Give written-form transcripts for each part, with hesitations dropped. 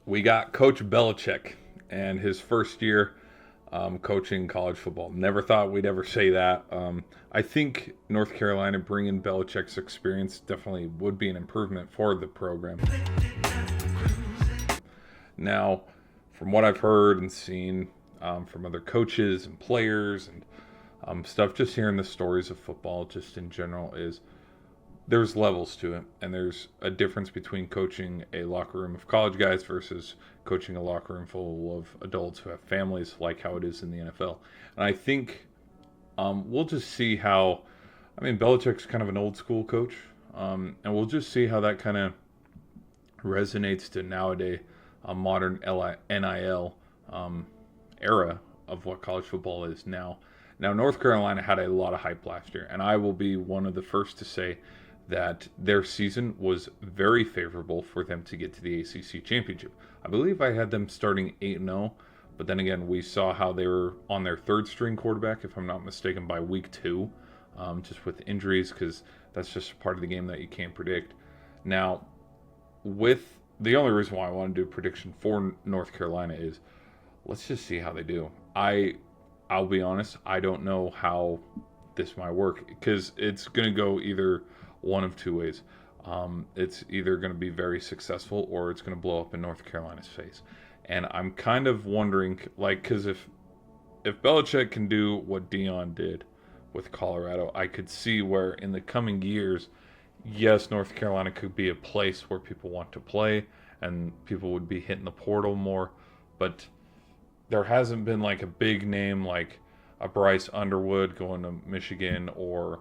we got Coach Belichick and his first year coaching college football. Never thought we'd ever say that. I think North Carolina bringing Belichick's experience definitely would be an improvement for the program. Now, from what I've heard and seen from other coaches and players and stuff, just hearing the stories of football just in general is there's levels to it, and there's a difference between coaching a locker room of college guys versus coaching a locker room full of adults who have families, like how it is in the NFL. And I think we'll just see how. I mean, Belichick's kind of an old school coach, and we'll just see how that kind of resonates to nowadays modern NIL era of what college football is now. Now, North Carolina had a lot of hype last year, and I will be one of the first to say that their season was very favorable for them to get to the ACC championship. I believe I had them starting 8-0, but then again, we saw how they were on their third string quarterback, if I'm not mistaken, by week 2, just with injuries, because that's just part of the game that you can't predict. Now, with the only reason why I want to do a prediction for North Carolina is let's just see how they do. I'll be honest, I don't know how this might work because it's going to go either one of two ways. It's either going to be very successful or it's going to blow up in North Carolina's face. And I'm kind of wondering, like, because if Belichick can do what Dion did with Colorado, I could see where in the coming years, yes, North Carolina could be a place where people want to play and people would be hitting the portal more, but there hasn't been like a big name like a Bryce Underwood going to Michigan, or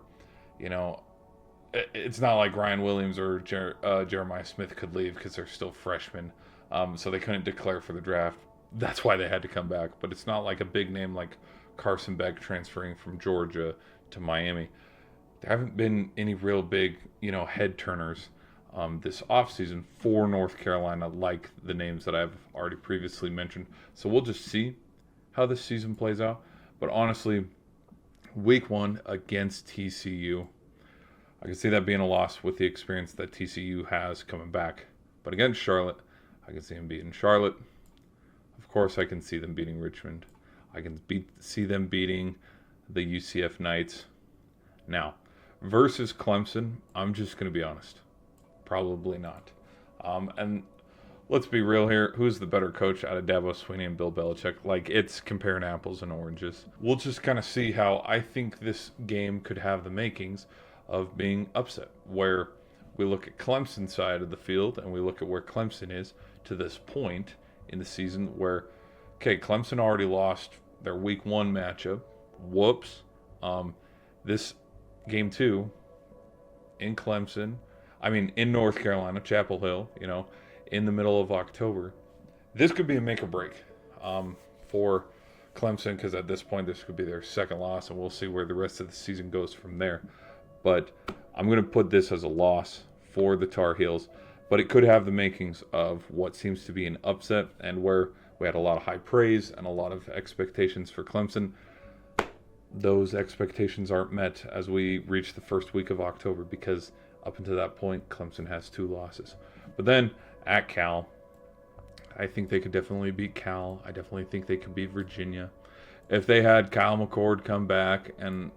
it's not like Ryan Williams or Jeremiah Smith could leave because they're still freshmen, so they couldn't declare for the draft. That's why they had to come back. But it's not like a big name like Carson Beck transferring from Georgia to Miami. There haven't been any real big head turners this offseason for North Carolina, like the names that I've already previously mentioned. So we'll just see how this season plays out. But honestly, week 1 against TCU, I can see that being a loss with the experience that TCU has coming back. But against Charlotte, I can see them beating Charlotte. Of course, I can see them beating Richmond. I can see them beating the UCF Knights. Now, versus Clemson, I'm just going to be honest. Probably not. And let's be real here. Who's the better coach out of Dabo Swinney and Bill Belichick? Like, it's comparing apples and oranges. We'll just kind of see how I think this game could have the makings of being upset, where we look at Clemson's side of the field and we look at where Clemson is to this point in the season where, okay, Clemson already lost their week 1 matchup. Whoops. This game 2 in Clemson, in North Carolina, Chapel Hill, in the middle of October. This could be a make or break for Clemson, because at this point, this could be their second loss, and we'll see where the rest of the season goes from there. But I'm going to put this as a loss for the Tar Heels, but it could have the makings of what seems to be an upset, and where we had a lot of high praise and a lot of expectations for Clemson. Those expectations aren't met as we reach the first week of October, because up until that point, Clemson has 2 losses. But then at Cal, I think they could definitely beat Cal. I definitely think they could beat Virginia. If they had Kyle McCord come back and,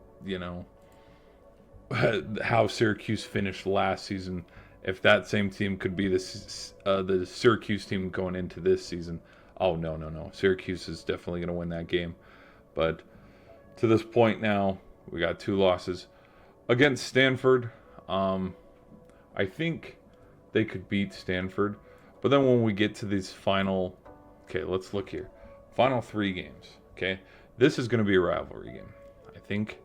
how Syracuse finished last season, if that same team could be the Syracuse team going into this season, oh, no. Syracuse is definitely going to win that game. But to this point now, we got 2 losses. Against Stanford, I think they could beat Stanford. But then when we get to these final, okay, let's look here. Final 3 games, okay? This is going to be a rivalry game. I think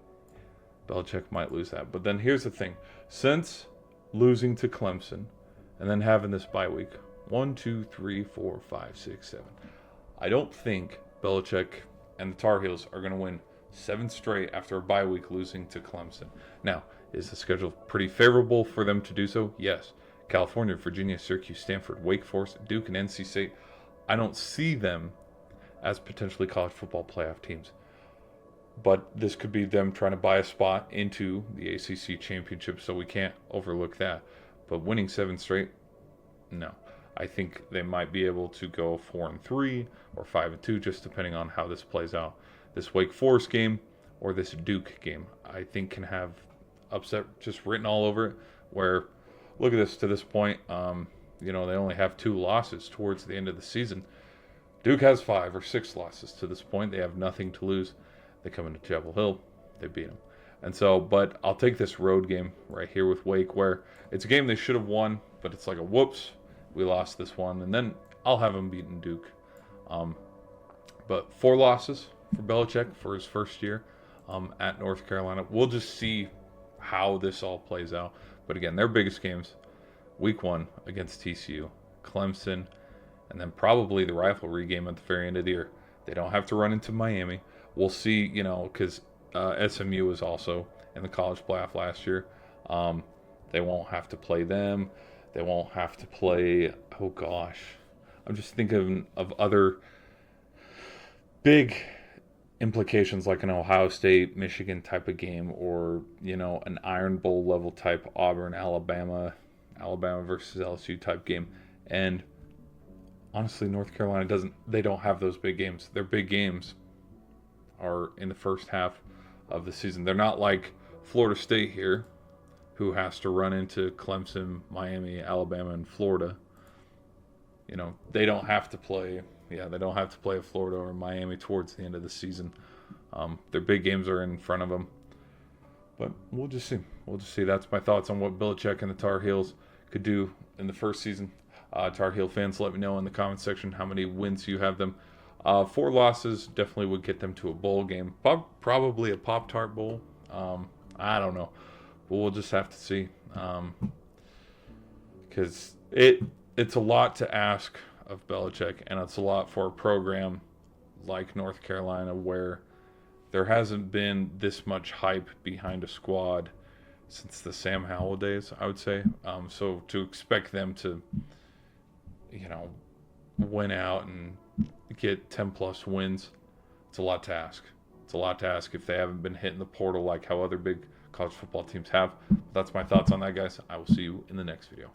Belichick might lose that. But then here's the thing. Since losing to Clemson and then having this bye week, 1, 2, 3, 4, 5, 6, 7. I don't think Belichick and the Tar Heels are going to win 7 straight after a bye week losing to Clemson. Now, is the schedule pretty favorable for them to do so? Yes. California, Virginia, Syracuse, Stanford, Wake Forest, Duke, and NC State. I don't see them as potentially college football playoff teams. But this could be them trying to buy a spot into the ACC championship, so we can't overlook that. But winning 7 straight, no. I think they might be able to go 4-3 or 5-2, just depending on how this plays out. This Wake Forest game or this Duke game, I think can have upset just written all over it. Where, look at this to this point, they only have 2 losses towards the end of the season. Duke has 5 or 6 losses to this point. They have nothing to lose. They come into Chapel Hill, they beat them. And so, but I'll take this road game right here with Wake, where it's a game they should have won, but it's like a whoops, we lost this one, and then I'll have them beating Duke. But 4 losses for Belichick for his first year at North Carolina. We'll just see how this all plays out. But again, their biggest games, week 1 against TCU, Clemson, and then probably the rivalry game at the very end of the year. They don't have to run into Miami. We'll see, because SMU was also in the college playoff last year. They won't have to play them. They won't have to play, oh gosh. I'm just thinking of other big implications like an Ohio State, Michigan type of game, or, an Iron Bowl level type Auburn, Alabama versus LSU type game. And honestly, North Carolina they don't have those big games. Their big games are in the first half of the season. They're not like Florida State here, who has to run into Clemson, Miami, Alabama, and Florida. They don't have to play. Yeah, they don't have to play Florida or Miami towards the end of the season. Their big games are in front of them. But we'll just see. That's my thoughts on what Belichick and the Tar Heels could do in the first season. Tar Heel fans, let me know in the comments section how many wins you have them. 4 losses definitely would get them to a bowl game. Probably a Pop-Tart Bowl. I don't know. But we'll just have to see. Because it's a lot to ask of Belichick, and it's a lot for a program like North Carolina where there hasn't been this much hype behind a squad since the Sam Howell days, I would say. So to expect them to, win out and get 10-plus wins, it's a lot to ask. It's a lot to ask if they haven't been hitting the portal like how other big college football teams have. That's my thoughts on that, guys. I will see you in the next video.